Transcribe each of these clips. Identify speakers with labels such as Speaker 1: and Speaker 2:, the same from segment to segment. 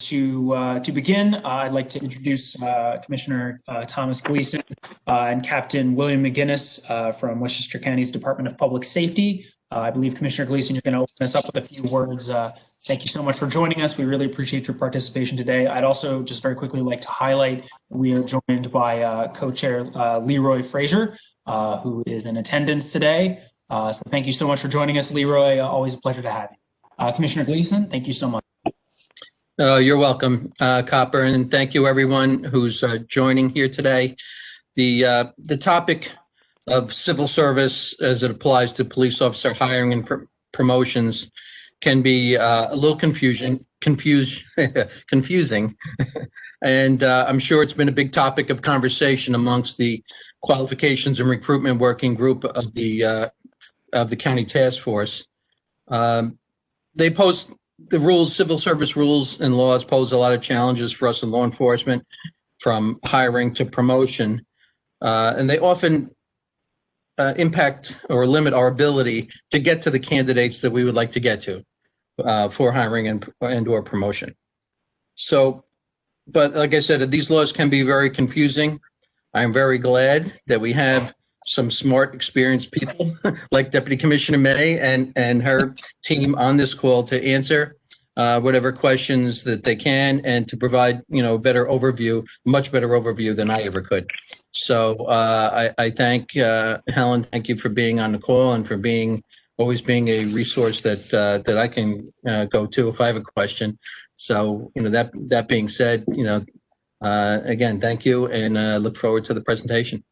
Speaker 1: To begin, I'd like to introduce Commissioner Thomas Gleason and Captain William McGinnis from Westchester County's Department of Public Safety. I believe, Commissioner Gleason, you're going to open us up with a few words. Thank you so much for joining us. We really appreciate your participation today. I'd also just very quickly like to highlight we are joined by Co-Chair Leroy Frazier, who is in attendance today. So thank you so much for joining us, Leroy. Always a pleasure to have you. Commissioner Gleason, thank you so much.
Speaker 2: You're welcome, Copper, and thank you everyone who's joining here today. The topic of civil service as it applies to police officer hiring and promotions can be a little confusing, and I'm sure it's been a big topic of conversation amongst the qualifications and recruitment working group of the county task force. They pose the rules, civil service rules and laws pose a lot of challenges for us in law enforcement, from hiring to promotion, and they often impact or limit our ability to get to the candidates that we would like to get to for hiring and or promotion. So, but like I said, these laws can be very confusing. I'm very glad that we have some smart, experienced people like Deputy Commissioner May and her team on this call to answer whatever questions that they can and to provide, a better overview, much better overview than I ever could. So I thank Helen. Thank you for being on the call and for always being a resource that I can go to if I have a question. So that being said, again, thank you, and look forward to the presentation.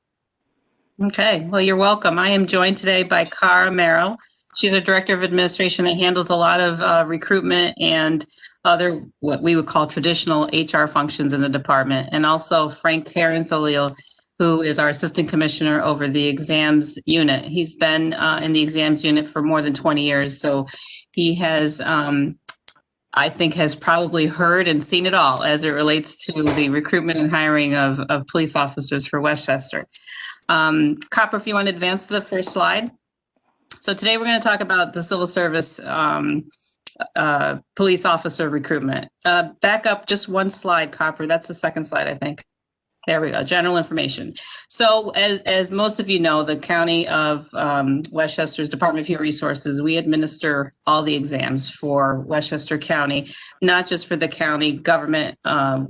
Speaker 3: Okay, well, you're welcome. I am joined today by Cara Merrill. She's our Director of Administration that handles a lot of recruitment and other what we would call traditional HR functions in the department. And also Frank Herenthalil, who is our Assistant Commissioner over the exams unit. He's been in the exams unit for more than 20 years. So he has, I think, has probably heard and seen it all as it relates to the recruitment and hiring of police officers for Westchester. Copper, if you want to advance to the first slide. So today we're going to talk about the civil service police officer recruitment. Back up just one slide, Copper. That's the second slide, I think. There we go, general information. So as most of you know, the County of Westchester's Department of Human Resources, we administer all the exams for Westchester County, not just for the county government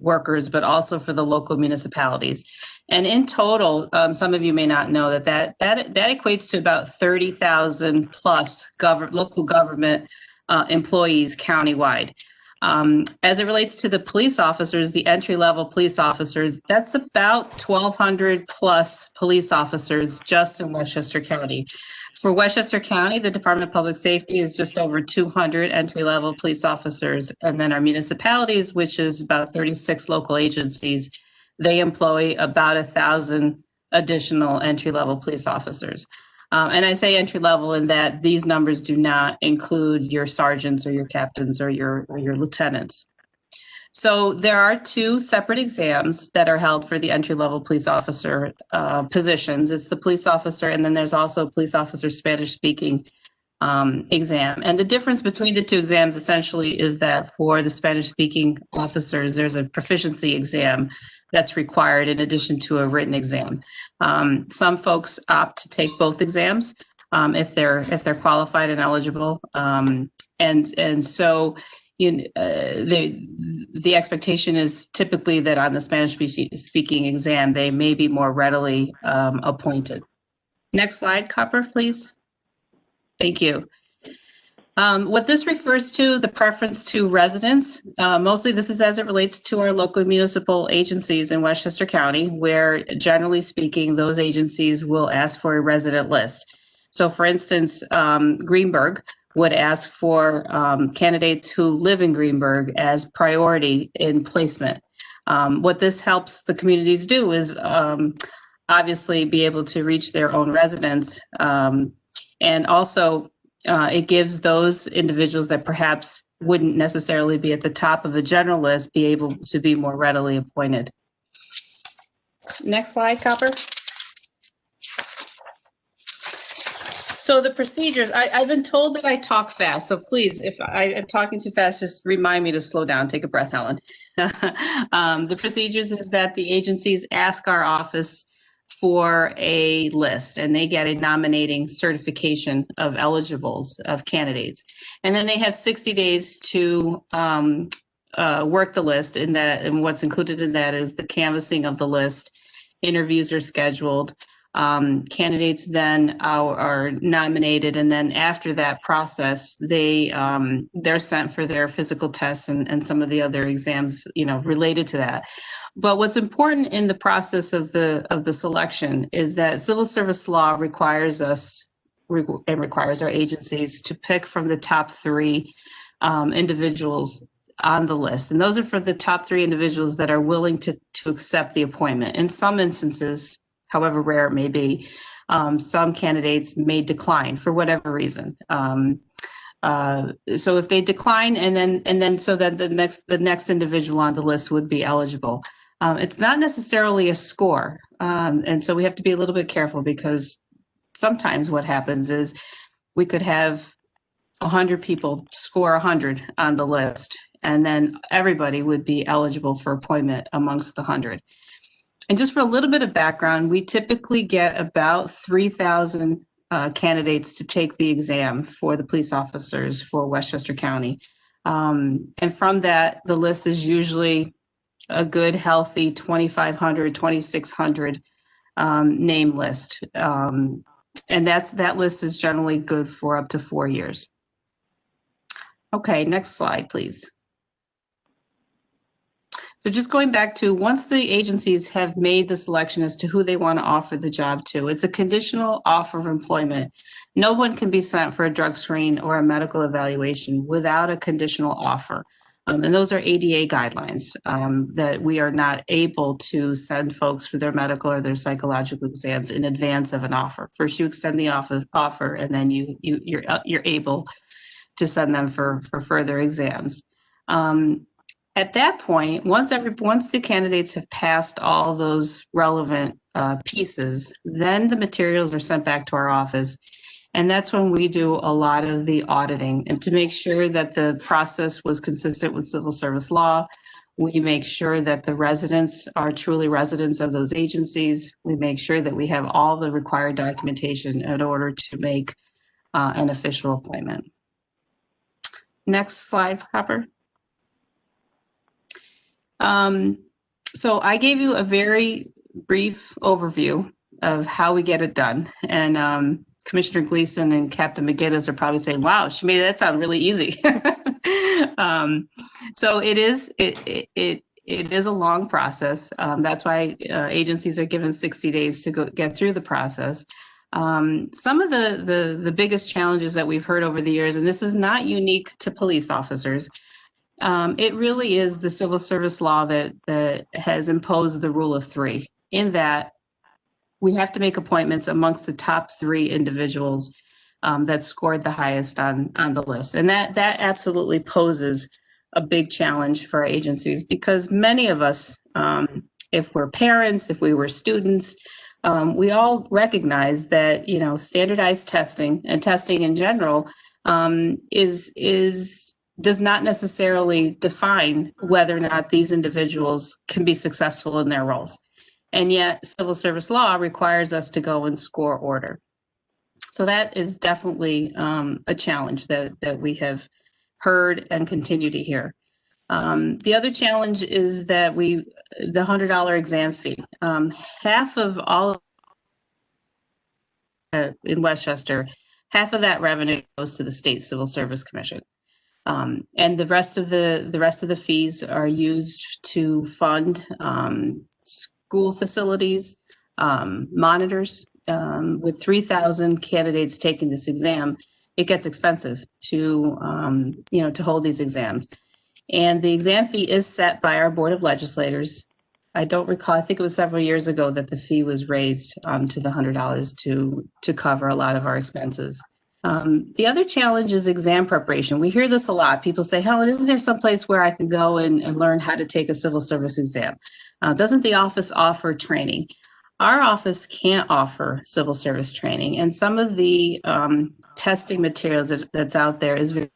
Speaker 3: workers, but also for the local municipalities. And in total, some of you may not know that equates to about 30,000 plus local government employees countywide. As it relates to the police officers, the entry-level police officers, that's about 1,200 plus police officers just in Westchester County. For Westchester County, the Department of Public Safety is just over 200 entry-level police officers. And then our municipalities, which is about 36 local agencies, they employ about 1,000 additional entry-level police officers. And I say entry level in that these numbers do not include your sergeants or your captains or your lieutenants. So there are two separate exams that are held for the entry level police officer positions. It's the police officer, and then there's also a police officer Spanish speaking exam. And the difference between the two exams essentially is that for the Spanish speaking officers, there's a proficiency exam that's required in addition to a written exam. Some folks opt to take both exams if they're qualified and eligible, and so the expectation is typically that on the Spanish speaking exam they may be more readily appointed. Next slide, Copper, please. Thank you. What this refers to, the preference to residents, mostly this is as it relates to our local municipal agencies in Westchester County, where generally speaking, those agencies will ask for a resident list. So for instance, Greenburgh would ask for candidates who live in Greenburgh as priority in placement. What this helps the communities do is obviously be able to reach their own residents, and also it gives those individuals that perhaps wouldn't necessarily be at the top of the general list be able to be more readily appointed. Next slide, Copper. So the procedures, I've been told that I talk fast, so please, if I am talking too fast, just remind me to slow down. Take a breath, Helen. The procedures is that the agencies ask our office for a list, and they get a nominating certification of eligibles, of candidates. And then they have 60 days to work the list, and what's included in that is the canvassing of the list. Interviews are scheduled. Candidates then are nominated, and then after that process, they're sent for their physical tests and some of the other exams, related to that. But what's important in the process of the selection is that civil service law requires us and requires our agencies to pick from the top 3 individuals on the list, and those are for the top 3 individuals that are willing to accept the appointment. In some instances, however rare it may be, some candidates may decline for whatever reason. So if they decline, and then so that the next individual on the list would be eligible. It's not necessarily a score, and so we have to be a little bit careful, because sometimes what happens is we could have 100 people score 100 on the list, and then everybody would be eligible for appointment amongst the 100. And just for a little bit of background, we typically get about 3,000 candidates to take the exam for the police officers for Westchester County. And from that, the list is usually a good, healthy 2,500, 2,600 name list. And that list is generally good for up to 4 years. Okay, next slide, please. So just going back to, once the agencies have made the selection as to who they want to offer the job to, it's a conditional offer of employment. No one can be sent for a drug screen or a medical evaluation without a conditional offer. And those are ADA guidelines, that we are not able to send folks for their medical or their psychological exams in advance of an offer. First, you extend the offer, and then you're able to send them for further exams. At that point, once the candidates have passed all those relevant pieces, then the materials are sent back to our office. And that's when we do a lot of the auditing, and to make sure that the process was consistent with civil service law. We make sure that the residents are truly residents of those agencies. We make sure that we have all the required documentation in order to make an official appointment. Next slide, Hopper. So I gave you a very brief overview of how we get it done. And Commissioner Gleason and Captain McGinnis are probably saying, wow, she made that sound really easy. So it is a long process. That's why agencies are given 60 days to get through the process. Some of the biggest challenges that we've heard over the years, and this is not unique to police officers, it really is the civil service law that has imposed the rule of 3, in that we have to make appointments amongst the top 3 individuals that scored the highest on the list. And that absolutely poses a big challenge for our agencies, because many of us, if we're parents, if we were students, we all recognize that, standardized testing and testing in general does not necessarily define whether or not these individuals can be successful in their roles. And yet civil service law requires us to go and score order. So that is definitely a challenge that we have heard and continue to hear. The other challenge is that the $100 exam fee. Half of all in Westchester, half of that revenue goes to the State Civil Service Commission. And the rest of the fees are used to fund school facilities, monitors. With 3,000 candidates taking this exam, it gets expensive to hold these exams. And the exam fee is set by our Board of Legislators. I don't recall, I think it was several years ago that the fee was raised to the $100 to cover a lot of our expenses. The other challenge is exam preparation. We hear this a lot. People say, Helen, isn't there someplace where I can go and learn how to take a civil service exam? Doesn't the office offer training? Our office can't offer civil service training, and some of the testing materials that's out there is the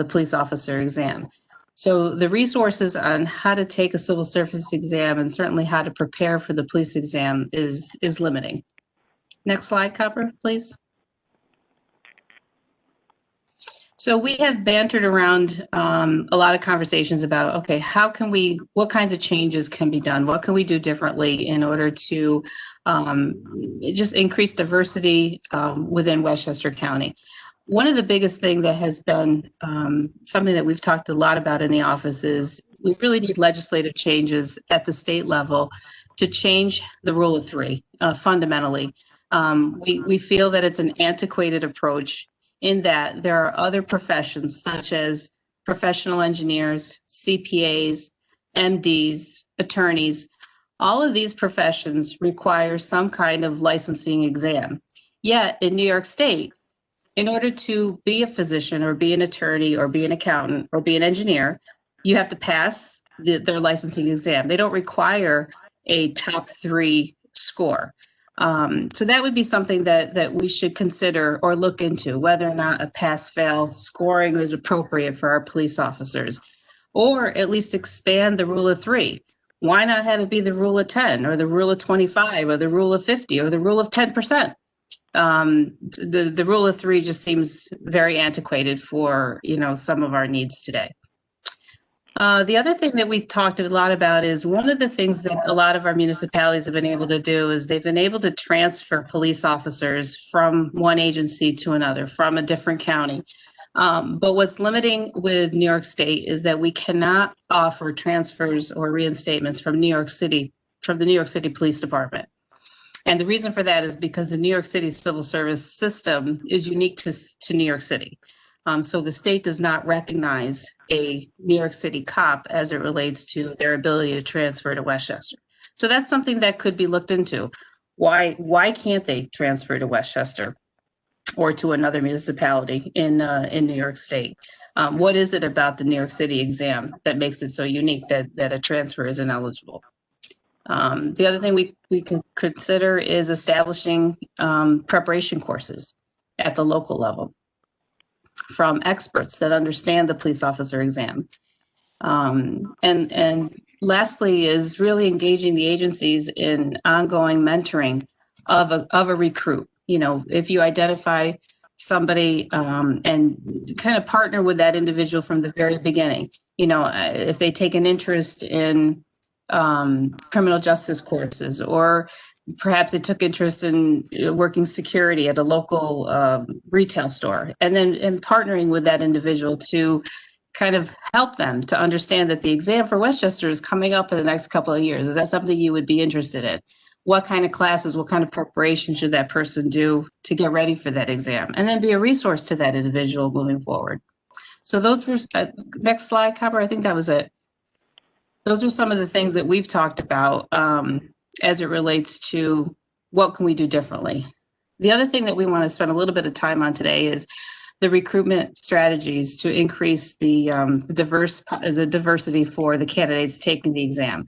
Speaker 3: police officer exam. So the resources on how to take a civil service exam and certainly how to prepare for the police exam is limiting. Next slide, Copper, please. So we have bantered around a lot of conversations about, okay, what kinds of changes can be done? What can we do differently in order to just increase diversity within Westchester County? One of the biggest things that has been something that we've talked a lot about in the office is we really need legislative changes at the state level to change the rule of three fundamentally. We feel that it's an antiquated approach in that there are other professions such as professional engineers, CPAs, MDs, attorneys. All of these professions require some kind of licensing exam. Yet in New York State, in order to be a physician or be an attorney or be an accountant or be an engineer, you have to pass their licensing exam. They don't require a top 3 score. So that would be something that we should consider or look into, whether or not a pass-fail scoring is appropriate for our police officers, or at least expand the rule of 3. Why not have it be the rule of 10 or the rule of 25 or the rule of 50 or the rule of 10%? The rule of 3 just seems very antiquated for, some of our needs today. The other thing that we've talked a lot about is one of the things that a lot of our municipalities have been able to do is they've been able to transfer police officers from one agency to another, from a different county. But what's limiting with New York State is that we cannot offer transfers or reinstatements from the New York City Police Department. And the reason for that is because the New York City civil service system is unique to New York City. So the state does not recognize a New York City cop as it relates to their ability to transfer to Westchester. So that's something that could be looked into. Why can't they transfer to Westchester or to another municipality in New York State? What is it about the New York City exam that makes it so unique that a transfer is ineligible? The other thing we can consider is establishing preparation courses at the local level from experts that understand the police officer exam. And lastly is really engaging the agencies in ongoing mentoring of a recruit. If you identify somebody and kind of partner with that individual from the very beginning, if they take an interest in criminal justice courses, or perhaps they took interest in working security at a local retail store, and then partnering with that individual to kind of help them to understand that the exam for Westchester is coming up in the next couple of years. Is that something you would be interested in? What kind of classes, what kind of preparation should that person do to get ready for that exam? And then be a resource to that individual moving forward. So those were, next slide, Copper, I think that was it. Those are some of the things that we've talked about as it relates to what can we do differently. The other thing that we want to spend a little bit of time on today is the recruitment strategies to increase the diversity for the candidates taking the exam.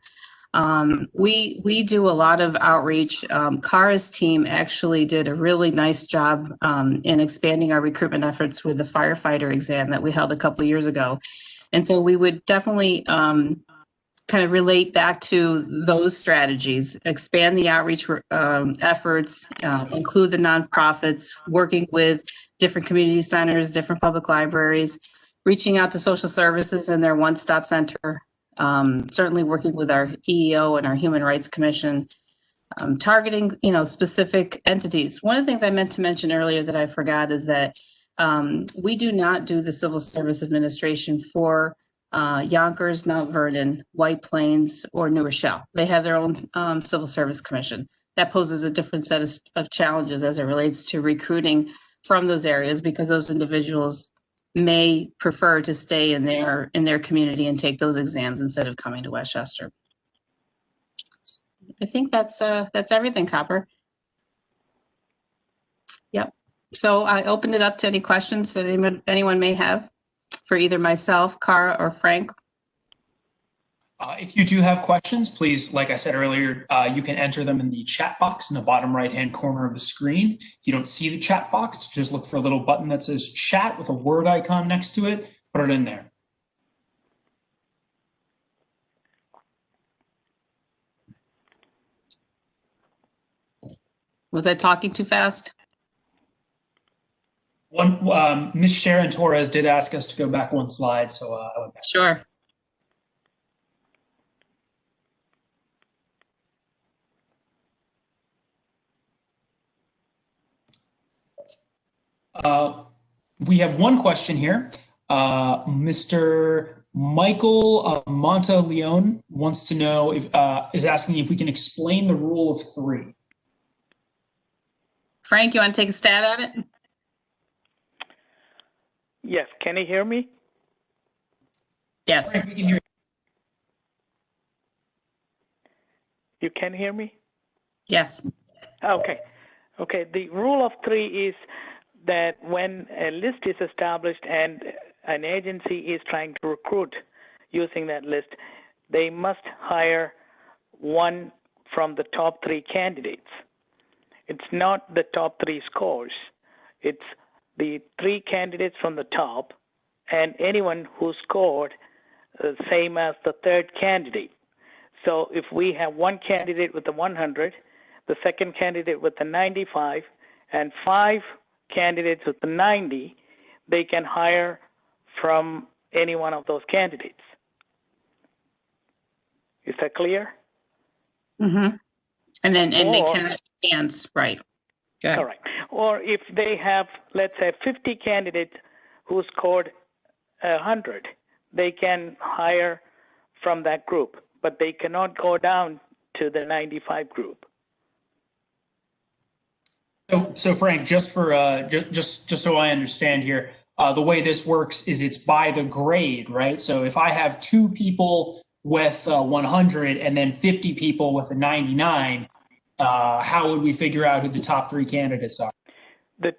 Speaker 3: We do a lot of outreach. Kara's team actually did a really nice job in expanding our recruitment efforts with the firefighter exam that we held a couple of years ago. And so we would definitely kind of relate back to those strategies, expand the outreach efforts, include the nonprofits, working with different community centers, different public libraries, reaching out to social services and their one-stop center, certainly working with our EEO and our Human Rights Commission, targeting, specific entities. One of the things I meant to mention earlier that I forgot is that we do not do the Civil Service Administration for Yonkers, Mount Vernon, White Plains, or New Rochelle. They have their own Civil Service Commission. That poses a different set of challenges as it relates to recruiting from those areas, because those individuals may prefer to stay in their community and take those exams instead of coming to Westchester. I think that's everything, Copper. Yep. So I opened it up to any questions that anyone may have for either myself, Cara, or Frank.
Speaker 1: If you do have questions, please, like I said earlier, you can enter them in the chat box in the bottom right-hand corner of the screen. If you don't see the chat box, just look for a little button that says chat with a word icon next to it. Put it in there.
Speaker 3: Was I talking too fast?
Speaker 1: Ms. Sharon Torres did ask us to go back one slide, so I went back.
Speaker 3: Sure.
Speaker 1: We have one question here. Mr. Michael Montaleone wants to know if is asking if we can explain the rule of three.
Speaker 3: Frank, you want to take a stab at it?
Speaker 4: Yes, can you hear me?
Speaker 3: Yes.
Speaker 1: Frank, we can hear you.
Speaker 4: You can hear me?
Speaker 3: Yes.
Speaker 4: Okay. Okay, the rule of three is that when a list is established and an agency is trying to recruit using that list, they must hire one from the top three candidates. It's not the top three scores. It's the three candidates from the top and anyone who scored the same as the third candidate. So if we have one candidate with the 100, the second candidate with the 95, and 5 candidates with the 90, they can hire from any one of those candidates. Is that clear?
Speaker 3: Mm-hmm. And they can hands, right? Good.
Speaker 4: Correct. Or if they have, let's say, 50 candidates who scored 100, they can hire from that group, but they cannot go down to the 95 group.
Speaker 1: So Frank, just for just so I understand here, the way this works is it's by the grade, right? So if I have 2 people with 100 and then 50 people with a 99, how would we figure out who the top 3 candidates are? The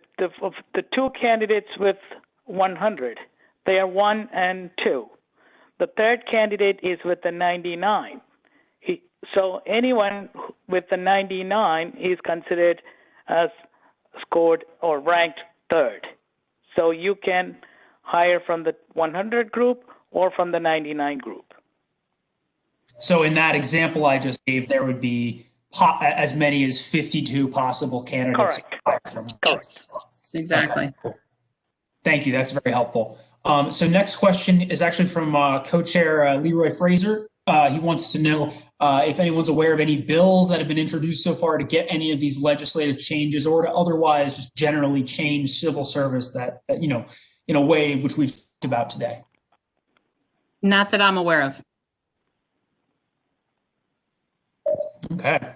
Speaker 4: 2 candidates with 100, they are 1 and 2. The third candidate is with the 99. So anyone with the 99 is considered as scored or ranked third. So you can hire from the 100 group or from the 99 group.
Speaker 1: So in that example I just gave, there would be as many as 52 possible candidates.
Speaker 4: Correct.
Speaker 3: Yes, exactly.
Speaker 1: Okay, cool. Thank you. That's very helpful. So next question is actually from co-chair Leroy Fraser. He wants to know if anyone's aware of any bills that have been introduced so far to get any of these legislative changes or to otherwise just generally change civil service that you know, in a way which we've talked about today.
Speaker 3: Not that I'm aware of.
Speaker 1: Okay.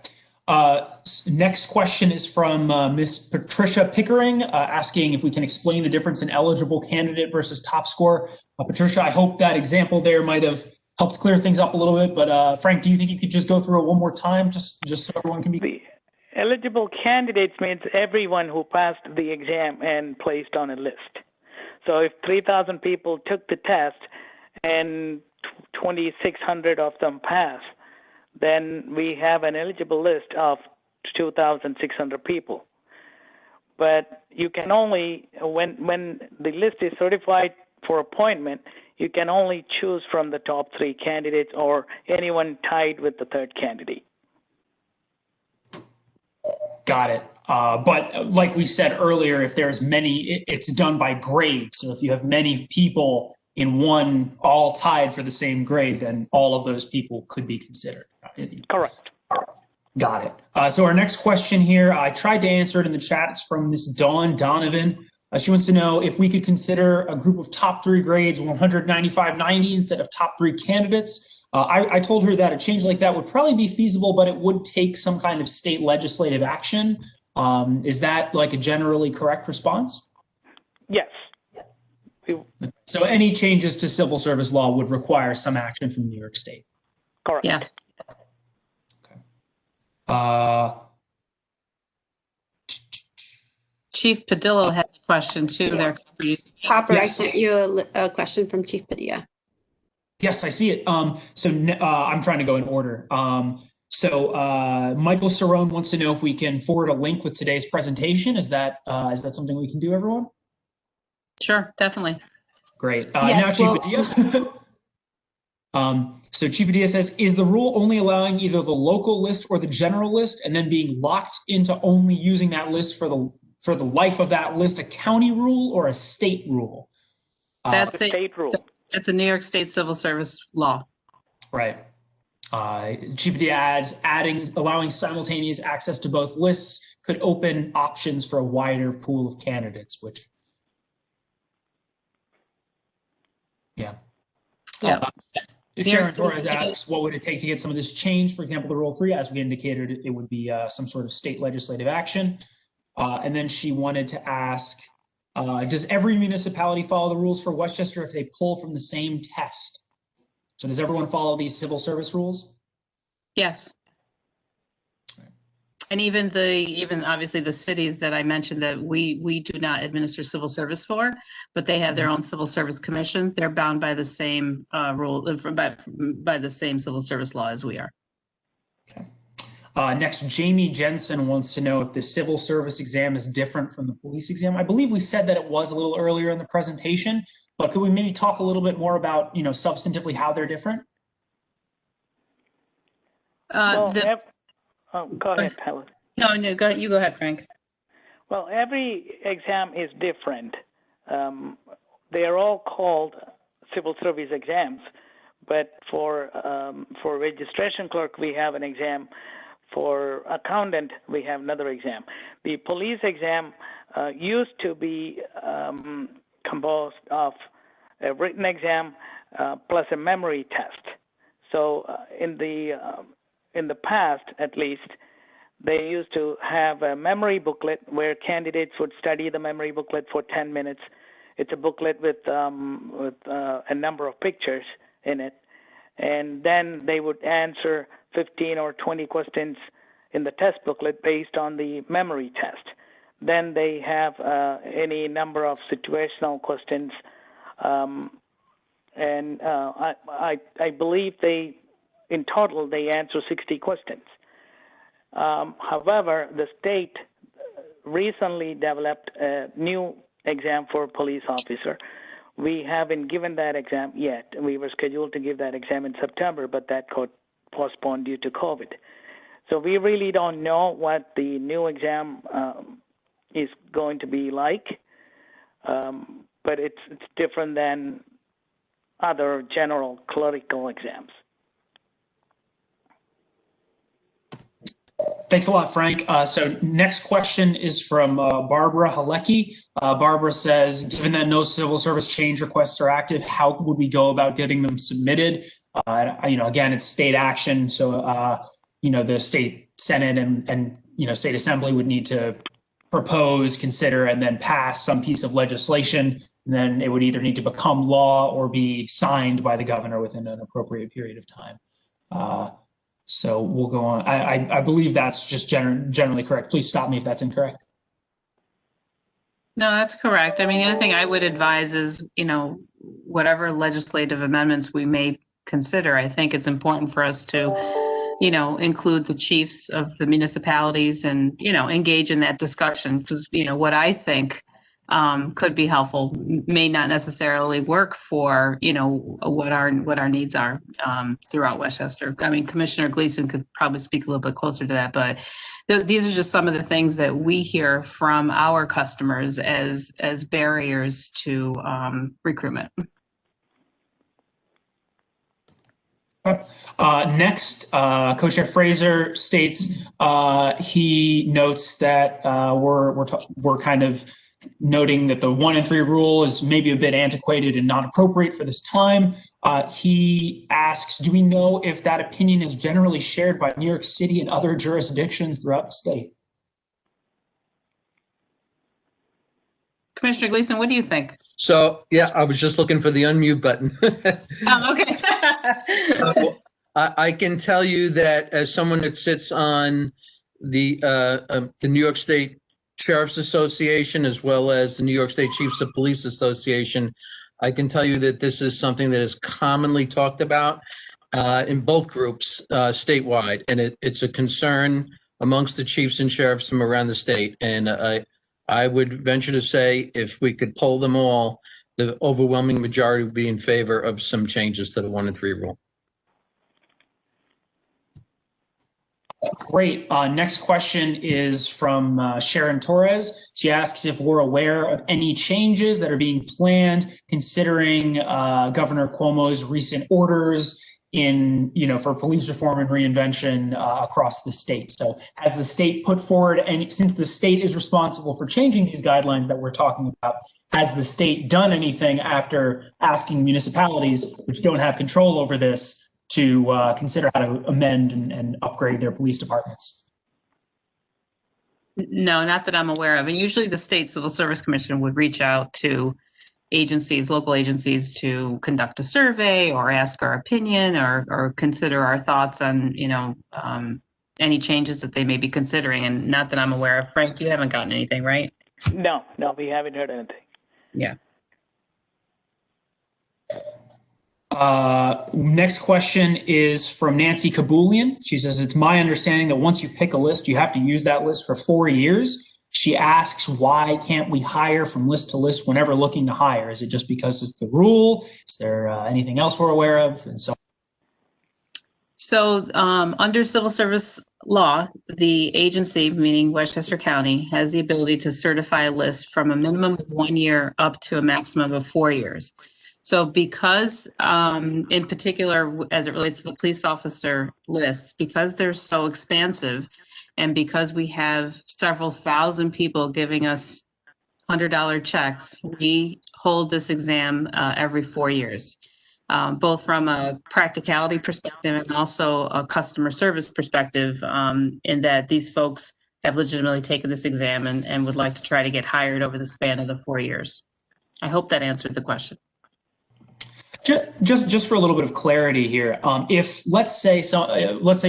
Speaker 1: Next question is from Ms. Patricia Pickering, asking if we can explain the difference in eligible candidate versus top score. Patricia, I hope that example there might have helped clear things up a little bit, but Frank, do you think you could just go through it one more time, just so everyone can be?
Speaker 4: The eligible candidates means everyone who passed the exam and placed on a list. So if 3,000 people took the test and 2,600 of them passed, then we have an eligible list of 2,600 people. But you can only, when the list is certified for appointment, you can only choose from the top 3 candidates or anyone tied with the third candidate.
Speaker 1: Got it. But like we said earlier, if there's many, it's done by grade. So if you have many people in one all tied for the same grade, then all of those people could be considered.
Speaker 4: Correct.
Speaker 1: Got it. So our next question here, I tried to answer it in the chat. It's from Miss Dawn Donovan. She wants to know if we could consider a group of top 3 grades 195-90 instead of top 3 candidates. I told her that a change like that would probably be feasible, but it would take some kind of state legislative action. Is that like a generally correct response?
Speaker 4: Yes.
Speaker 1: So any changes to civil service law would require some action from New York State.
Speaker 4: Correct.
Speaker 3: Yes.
Speaker 1: Okay.
Speaker 3: Chief Padilla has a question too.
Speaker 5: Yeah.
Speaker 3: There.
Speaker 5: Hopper,
Speaker 1: Yes.
Speaker 5: I sent you a question from Chief Padilla.
Speaker 1: Yes, I see it. I'm trying to go in order. Michael Cerrone wants to know if we can forward a link with today's presentation. Is that something we can do, everyone?
Speaker 3: Sure, definitely.
Speaker 1: Great.
Speaker 5: Yes,
Speaker 1: Now, Chief Padilla. So Chief Padilla says, is the rule only allowing either the local list or the general list, and then being locked into only using that list for the life of that list, a county rule or a state rule?
Speaker 3: That's
Speaker 4: A state rule.
Speaker 3: It's a New York State civil service law.
Speaker 1: Right. Chief Padilla adds, allowing simultaneous access to both lists could open options for a wider pool of candidates, which, yeah.
Speaker 3: Yeah.
Speaker 1: Sharon Torres asks, what would it take to get some of this changed? For example, the Rule 3, as we indicated, it would be some sort of state legislative action. And then she wanted to ask, does every municipality follow the rules for Westchester if they pull from the same test? So does everyone follow these civil service rules?
Speaker 3: Yes. And even obviously the cities that I mentioned that we do not administer civil service for, but they have their own civil service commission. They're bound by the same rule, by the same civil service law as we are.
Speaker 1: Okay. Next, Jamie Jensen wants to know if the civil service exam is different from the police exam. I believe we said that it was a little earlier in the presentation, but could we maybe talk a little bit more about, substantively how they're different?
Speaker 4: Go ahead, Helen.
Speaker 3: No, you go ahead, Frank.
Speaker 4: Well, every exam is different. They are all called civil service exams, but for registration clerk, we have an exam. For accountant, we have another exam. The police exam used to be composed of a written exam plus a memory test. So in the past, at least, they used to have a memory booklet where candidates would study the memory booklet for 10 minutes. It's a booklet with a number of pictures in it, and then they would answer 15 or 20 questions in the test booklet based on the memory test. Then they have any number of situational questions, and I believe in total they answer 60 questions. However, the state recently developed a new exam for a police officer. We haven't given that exam yet. We were scheduled to give that exam in September, but that got postponed due to COVID. So we really don't know what the new exam is going to be like, but it's different than other general clerical exams.
Speaker 1: Thanks a lot, Frank. So next question is from Barbara Halecki. Barbara says, given that no civil service change requests are active, how would we go about getting them submitted? Again, it's state action. So, the state Senate and state assembly would need to propose, consider, and then pass some piece of legislation. And then it would either need to become law or be signed by the governor within an appropriate period of time. So we'll go on. I believe that's just generally correct. Please stop me if that's incorrect.
Speaker 3: No, that's correct. I mean, the other thing I would advise is, whatever legislative amendments we may consider, I think it's important for us to, include the chiefs of the municipalities and, engage in that discussion. Because, what I think could be helpful may not necessarily work for, what our needs are throughout Westchester. I mean, Commissioner Gleason could probably speak a little bit closer to that, but these are just some of the things that we hear from our customers as barriers to recruitment.
Speaker 1: Next, Co-Chair Fraser states he notes that we're kind of noting that the 1 in 3 rule is maybe a bit antiquated and not appropriate for this time. He asks, do we know if that opinion is generally shared by New York City and other jurisdictions throughout the state?
Speaker 3: Commissioner Gleason, what do you think?
Speaker 2: So, yeah, I was just looking for the unmute button.
Speaker 3: Oh, okay.
Speaker 2: I can tell you that as someone that sits on the New York State Sheriff's Association, as well as the New York State Chiefs of Police Association, I can tell you that this is something that is commonly talked about in both groups statewide, and it's a concern amongst the chiefs and sheriffs from around the state. And I would venture to say if we could poll them all, the overwhelming majority would be in favor of some changes to the 1 and 3 rule.
Speaker 1: Great. Next question is from Sharon Torres. She asks if we're aware of any changes that are being planned considering Governor Cuomo's recent orders in, for police reform and reinvention across the state. So has the state put forward, and since the state is responsible for changing these guidelines that we're talking about, has the state done anything after asking municipalities, which don't have control over this, to consider how to amend and upgrade their police departments?
Speaker 3: No, not that I'm aware of. And usually the State Civil Service Commission would reach out to agencies, local agencies, to conduct a survey or ask our opinion or consider our thoughts on, any changes that they may be considering. And not that I'm aware of. Frank, you haven't gotten anything, right?
Speaker 4: No, we haven't heard anything.
Speaker 3: Yeah.
Speaker 1: Next question is from Nancy Kabulian. She says, it's my understanding that once you pick a list, you have to use that list for 4 years. She asks, why can't we hire from list to list whenever looking to hire? Is it just because it's the rule? Is there anything else we're aware of? And
Speaker 3: so under civil service law, the agency, meaning Westchester County, has the ability to certify a list from a minimum of 1 year up to a maximum of 4 years. So because, in particular, as it relates to the police officer lists, because they're so expansive and because we have several thousand people giving us $100 checks, we hold this exam every 4 years, both from a practicality perspective and also a customer service perspective, in that these folks have legitimately taken this exam and would like to try to get hired over the span of the 4 years. I hope that answered the question.
Speaker 1: Just for a little bit of clarity here, if let's say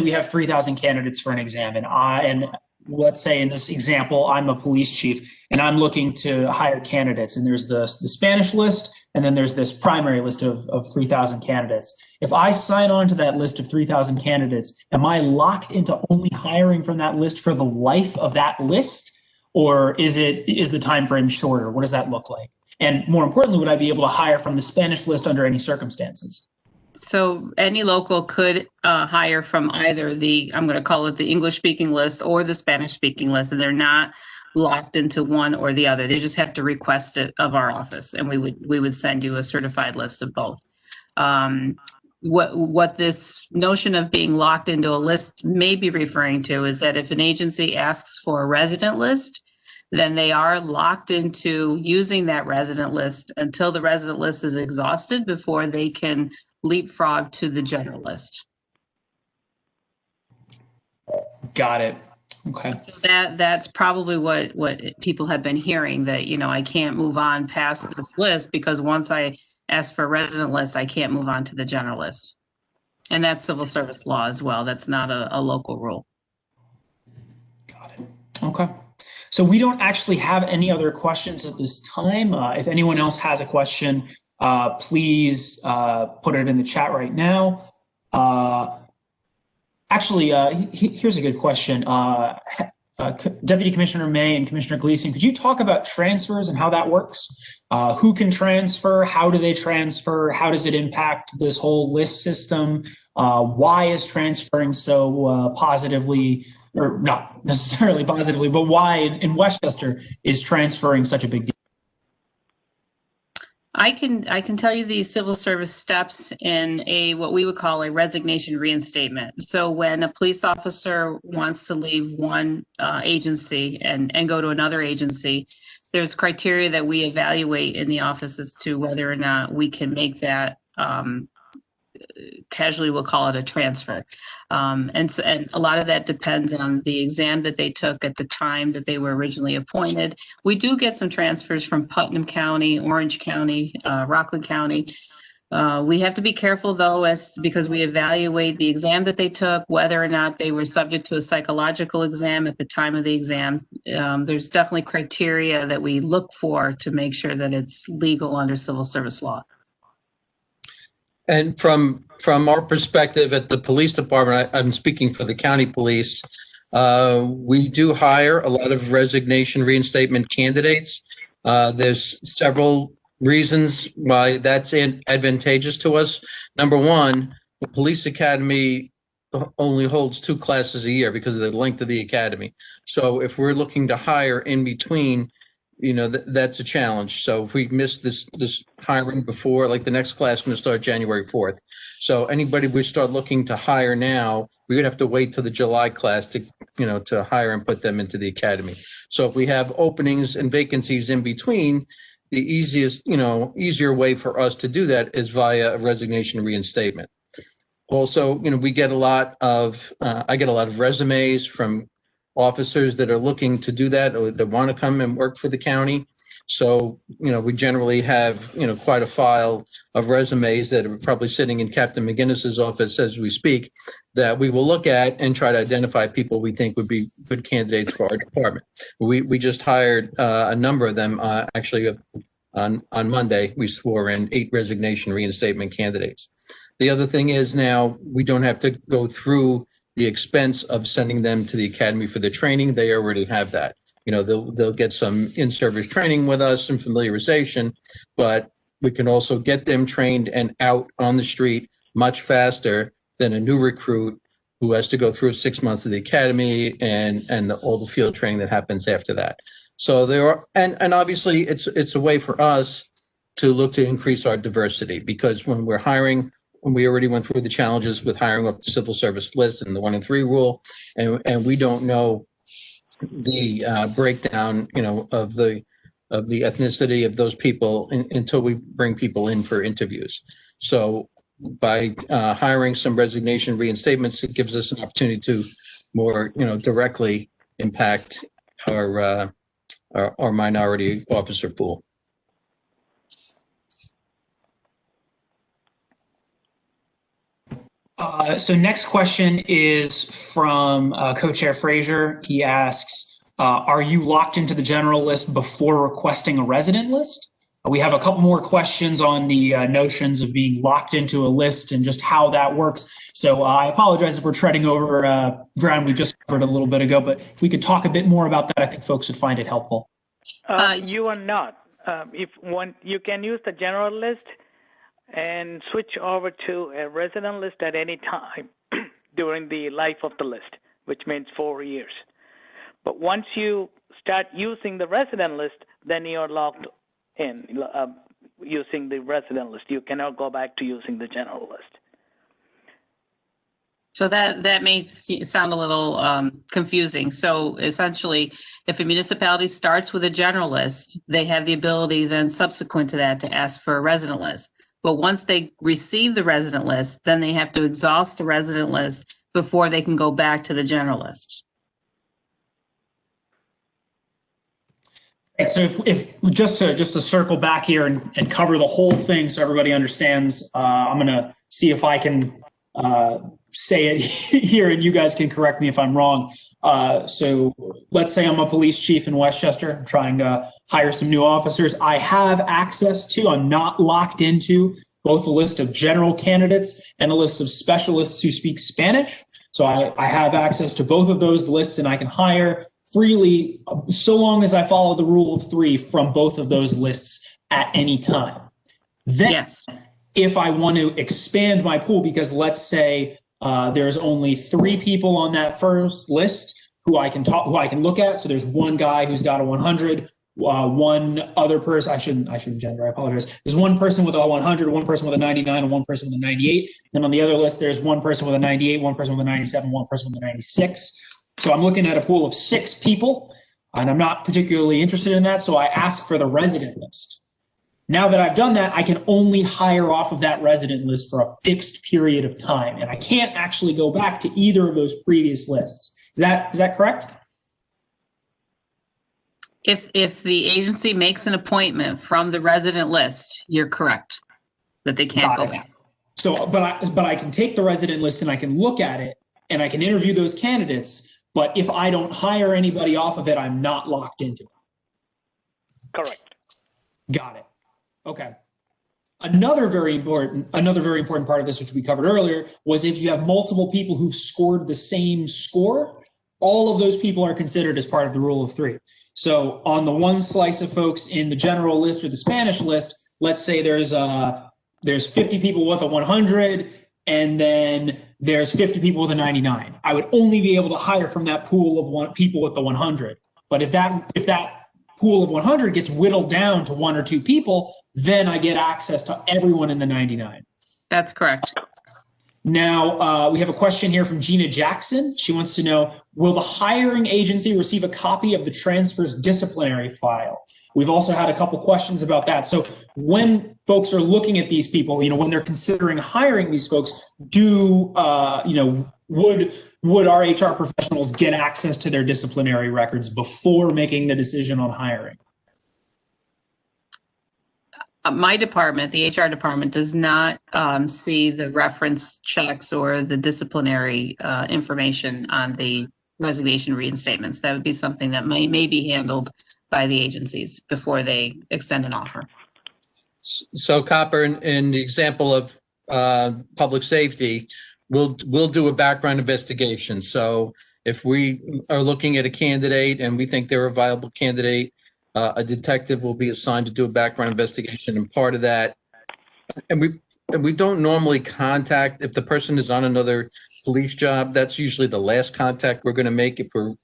Speaker 1: we have 3,000 candidates for an exam, and let's say in this example I'm a police chief and I'm looking to hire candidates, and there's the Spanish list, and then there's this primary list of 3,000 candidates. If I sign on to that list of 3,000 candidates, am I locked into only hiring from that list for the life of that list, or is the time frame shorter? What does that look like? And more importantly, would I be able to hire from the Spanish list under any circumstances?
Speaker 3: So any local could hire from either I'm going to call it the English-speaking list or the Spanish-speaking list, and they're not locked into one or the other. They just have to request it of our office, and we would send you a certified list of both. What this notion of being locked into a list may be referring to is that if an agency asks for a resident list, then they are locked into using that resident list until the resident list is exhausted before they can leapfrog to the general list.
Speaker 1: Got it. Okay.
Speaker 3: So that's probably what people have been hearing, that, I can't move on past this list because once I ask for a resident list, I can't move on to the general list. And that's civil service law as well. That's not a local rule.
Speaker 1: Got it. Okay. So we don't actually have any other questions at this time. If anyone else has a question, please put it in the chat right now. Here's a good question. Deputy Commissioner May and Commissioner Gleason, could you talk about transfers and how that works? Who can transfer? How do they transfer? How does it impact this whole list system? Why is transferring so positively, or not necessarily positively, but why in Westchester is transferring such a big deal?
Speaker 3: I can tell you the civil service steps in what we would call a resignation reinstatement. So when a police officer wants to leave one agency and go to another agency, there's criteria that we evaluate in the office as to whether or not we can make that, casually we'll call it a transfer. And a lot of that depends on the exam that they took at the time that they were originally appointed. We do get some transfers from Putnam County, Orange County, Rockland County. We have to be careful though, because we evaluate the exam that they took, whether or not they were subject to a psychological exam at the time of the exam. There's definitely criteria that we look for to make sure that it's legal under civil service law.
Speaker 2: And from our perspective at the police department, I'm speaking for the county police, we do hire a lot of resignation reinstatement candidates. There's several reasons why that's advantageous to us. Number one, the police academy only holds 2 classes a year because of the length of the academy. So if we're looking to hire in between, you know, that's a challenge. So if we miss this hiring before, like the next class is going to start January 4th. So anybody we start looking to hire now, we're going to have to wait till the July class to, you know, to hire and put them into the academy. So if we have openings and vacancies in between, the easiest, you know, easier way for us to do that is via a resignation reinstatement. Also, you know, we get a lot of, I get a lot of resumes from officers that are looking to do that or that want to come and work for the county. So, you know, we generally have, you know, quite a file of resumes that are probably sitting in Captain McGinnis's office as we speak that we will look at and try to identify people we think would be good candidates for our department. We just hired a number of them. Actually, on Monday, we swore in 8 resignation reinstatement candidates. The other thing is now we don't have to go through the expense of sending them to the academy for the training. They already have that. You know, they'll get some in-service training with us and familiarization, but we can also get them trained and out on the street much faster than a new recruit who has to go through 6 months of the academy and all the field training that happens after that. So there are, and obviously it's a way for us to look to increase our diversity, because when we're hiring, when we already went through the challenges with hiring off the civil service list and the 1 in 3 rule, and we don't know the breakdown, you know, of the ethnicity of those people until we bring people in for interviews. So by hiring some resignation reinstatements, it gives us an opportunity to more, you know, directly impact our minority officer pool.
Speaker 1: So next question is from Co-Chair Frazier. He asks, are you locked into the general list before requesting a resident list? We have a couple more questions on the notions of being locked into a list and just how that works. So I apologize if we're treading over ground we just covered a little bit ago, but if we could talk a bit more about that, I think folks would find it helpful.
Speaker 4: You are not. You can use the general list and switch over to a resident list at any time during the life of the list, which means 4 years. But once you start using the resident list, then you're locked in using the resident list. You cannot go back to using the general list.
Speaker 3: So that may sound a little confusing. So essentially, if a municipality starts with a general list, they have the ability then subsequent to that to ask for a resident list. But once they receive the resident list, then they have to exhaust the resident list before they can go back to the general list.
Speaker 1: Right, so if just to circle back here and cover the whole thing so everybody understands, I'm going to see if I can say it here and you guys can correct me if I'm wrong. So let's say I'm a police chief in Westchester. I'm trying to hire some new officers. I have access to, I'm not locked into both a list of general candidates and a list of specialists who speak Spanish. So I have access to both of those lists and I can hire freely so long as I follow the rule of 3 from both of those lists at any time. Then yes, if I want to expand my pool, because let's say there's only 3 people on that first list who I can look at. So there's one guy who's got a 100, one other person, I shouldn't gender, I apologize. There's one person with a 100, one person with a 99, and one person with a 98. And on the other list, there's one person with a 98, one person with a 97, one person with a 96. So I'm looking at a pool of 6 people, and I'm not particularly interested in that. So I ask for the resident list. Now that I've done that, I can only hire off of that resident list for a fixed period of time. And I can't actually go back to either of those previous lists. Is that correct?
Speaker 3: If the agency makes an appointment from the resident list, you're correct. that they can't go
Speaker 1: Got it.
Speaker 3: back.
Speaker 1: So, but I can take the resident list and I can look at it and I can interview those candidates. But if I don't hire anybody off of it, I'm not locked into it.
Speaker 4: Correct.
Speaker 1: Got it. Okay. Another very important part of this, which we covered earlier, was if you have multiple people who've scored the same score, all of those people are considered as part of the rule of three. So on the one slice of folks in the general list or the Spanish list, let's say there's 50 people with a 100, and then there's 50 people with a 99. I would only be able to hire from that pool of people with the 100. But if that pool of 100 gets whittled down to 1 or 2 people, then I get access to everyone in the 99.
Speaker 3: That's correct.
Speaker 1: Now, we have a question here from Gina Jackson. She wants to know, will the hiring agency receive a copy of the transfer's disciplinary file? We've also had a couple questions about that. So when folks are looking at these people, when they're considering hiring these folks, would our HR professionals get access to their disciplinary records before making the decision on hiring?
Speaker 3: My department, the HR department, does not see the reference checks or the disciplinary information on the resignation reinstatements. That would be something that may be handled by the agencies before they extend an offer.
Speaker 2: So Copper, in the example of public safety, we'll do a background investigation. So if we are looking at a candidate and we think they're a viable candidate, a detective will be assigned to do a background investigation, and part of that, and we don't normally contact, if the person is on another police job, that's usually the last contact we're going to make if we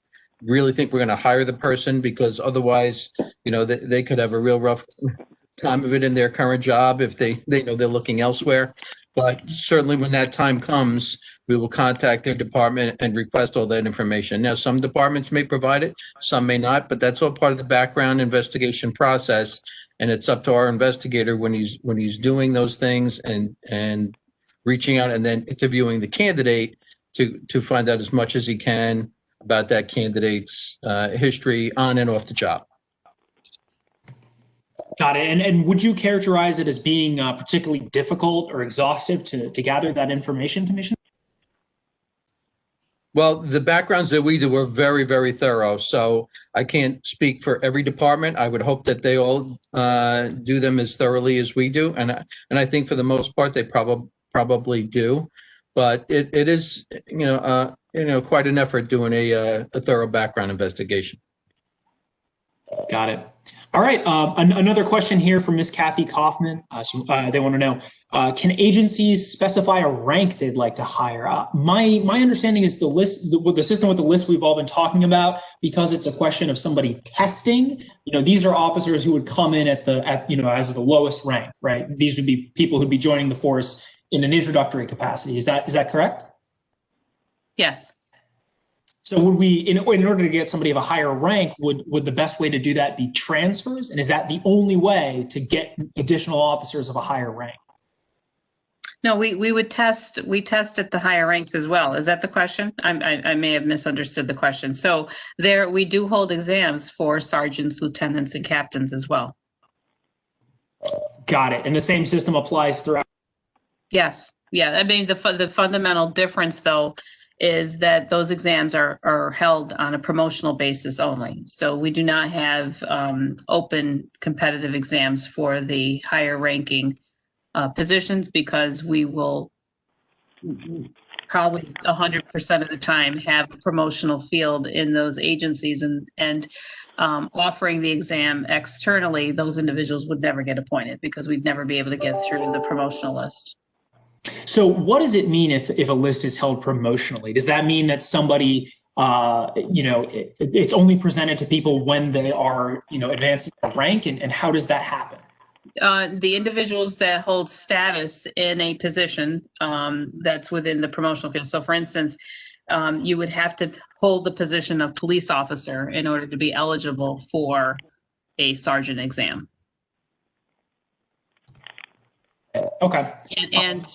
Speaker 2: really think we're going to hire the person, because otherwise, they could have a real rough time of it in their current job if they know they're looking elsewhere. But certainly when that time comes, we will contact their department and request all that information. Now, some departments may provide it, some may not, but that's all part of the background investigation process. And it's up to our investigator when he's doing those things and reaching out and then interviewing the candidate to find out as much as he can about that candidate's history on and off the job.
Speaker 1: Got it. And would you characterize it as being particularly difficult or exhaustive to gather that information, Commissioner?
Speaker 2: Well, the backgrounds that we do are very, very thorough. So I can't speak for every department. I would hope that they all do them as thoroughly as we do. And I think for the most part, they probably do. But it is, quite an effort doing a thorough background investigation.
Speaker 1: Got it. All right. Another question here from Ms. Kathy Kaufman. They want to know, can agencies specify a rank they'd like to hire? My understanding is the system with the list we've all been talking about, because it's a question of somebody testing. These are officers who would come in as the lowest rank, right? These would be people who'd be joining the force in an introductory capacity. Is that correct?
Speaker 3: Yes.
Speaker 1: So would we, in order to get somebody of a higher rank, would the best way to do that be transfers? And is that the only way to get additional officers of a higher rank?
Speaker 3: No, we test at the higher ranks as well. Is that the question? I may have misunderstood the question. So we do hold exams for sergeants, lieutenants, and captains as well.
Speaker 1: Got it. And the same system applies throughout?
Speaker 3: Yes. Yeah. I mean, the fundamental difference, though, is that those exams are held on a promotional basis only. So we do not have open competitive exams for the higher ranking positions, because we will probably 100% of the time have a promotional field in those agencies, and offering the exam externally, those individuals would never get appointed because we'd never be able to get through the promotional list.
Speaker 1: So what does it mean if a list is held promotionally? Does that mean that somebody, it's only presented to people when they are, advancing a rank, and how does that happen?
Speaker 3: The individuals that hold status in a position that's within the promotional field. So for instance, you would have to hold the position of police officer in order to be eligible for a sergeant exam.
Speaker 1: Okay.
Speaker 3: And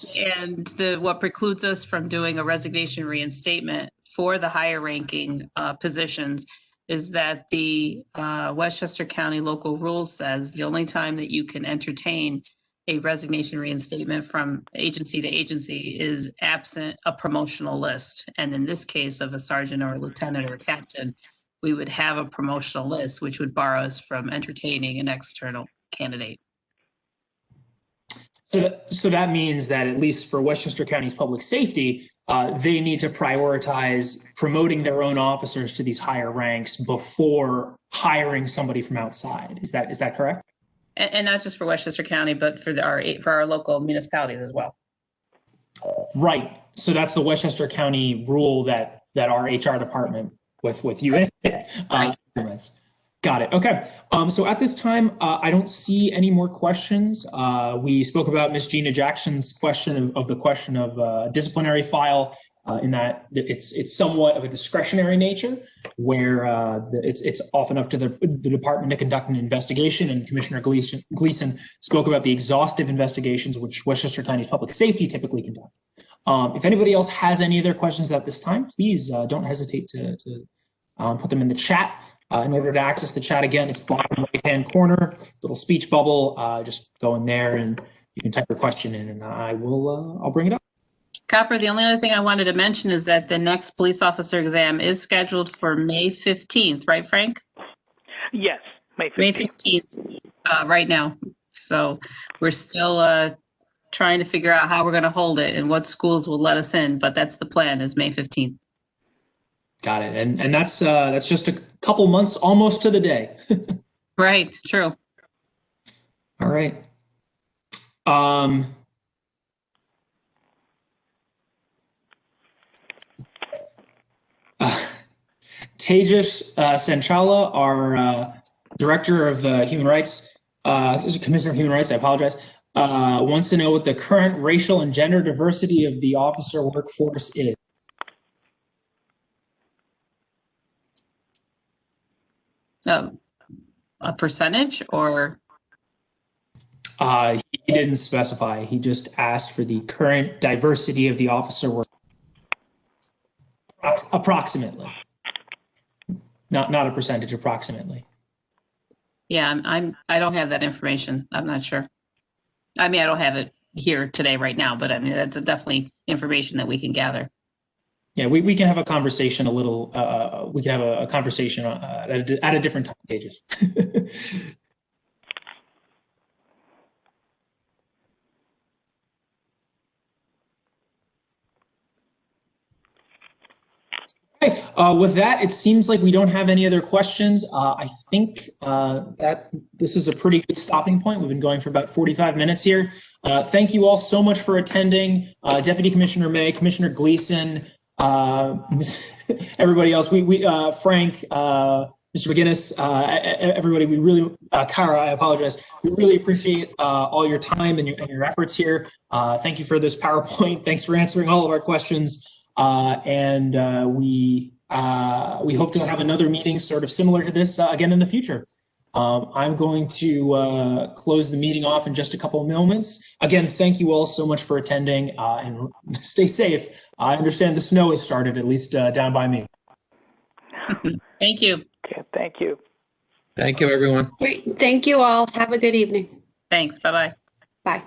Speaker 3: what precludes us from doing a resignation reinstatement for the higher ranking positions is that the Westchester County local rule says the only time that you can entertain a resignation reinstatement from agency to agency is absent a promotional list. And in this case of a sergeant or a lieutenant or a captain, we would have a promotional list, which would bar us from entertaining an external candidate.
Speaker 1: So that means that at least for Westchester County's public safety, they need to prioritize promoting their own officers to these higher ranks before hiring somebody from outside. Is that correct?
Speaker 3: And not just for Westchester County, but for our local municipalities as well.
Speaker 1: Right. So that's the Westchester County rule that our HR department with you implements. Got it. Okay. So at this time, I don't see any more questions. We spoke about Ms. Gina Jackson's question of the question of disciplinary file, in that it's somewhat of a discretionary nature, where it's often up to the department to conduct an investigation. And Commissioner Gleason spoke about the exhaustive investigations which Westchester County's public safety typically conduct. If anybody else has any other questions at this time, please don't hesitate to put them in the chat. In order to access the chat again, it's bottom right-hand corner, little speech bubble. Just go in there and you can type your question in, and I'll bring it up.
Speaker 3: Copper, the only other thing I wanted to mention is that the next police officer exam is scheduled for May 15th, right, Frank?
Speaker 4: Yes, May 15th.
Speaker 3: May 15th, right now. So we're still trying to figure out how we're going to hold it and what schools will let us in, but that's the plan, is May 15th.
Speaker 1: Got it. And that's just a couple months almost to the day.
Speaker 3: Right. True.
Speaker 1: All right. Tejas Sanchala, our Director of Human Rights, Commissioner of Human Rights, I apologize, wants to know what the current racial and gender diversity of the officer workforce is.
Speaker 3: A percentage, or?
Speaker 1: He didn't specify. He just asked for the current diversity of the officer work. Approximately. Not a percentage, approximately.
Speaker 3: Yeah, I don't have that information. I'm not sure. I mean, I don't have it here today right now, but I mean, that's definitely information that we can gather.
Speaker 1: Yeah, we can have a conversation we can have a conversation at a different time, Pages. Okay, with that, it seems like we don't have any other questions. I think that this is a pretty good stopping point. We've been going for about 45 minutes here. Thank you all so much for attending. Deputy Commissioner May, Commissioner Gleason, everybody else, Frank, Mr. McGinnis, everybody, we really, Kara, I apologize. We really appreciate all your time and your efforts here. Thank you for this PowerPoint. Thanks for answering all of our questions. We hope to have another meeting sort of similar to this again in the future. I'm going to close the meeting off in just a couple of moments. Again, thank you all so much for attending, and stay safe. I understand the snow has started, at least down by me.
Speaker 3: Thank you.
Speaker 4: Okay, thank you.
Speaker 2: Thank you, everyone.
Speaker 5: Great. Thank you all. Have a good evening.
Speaker 3: Thanks. Bye-bye.
Speaker 5: Bye.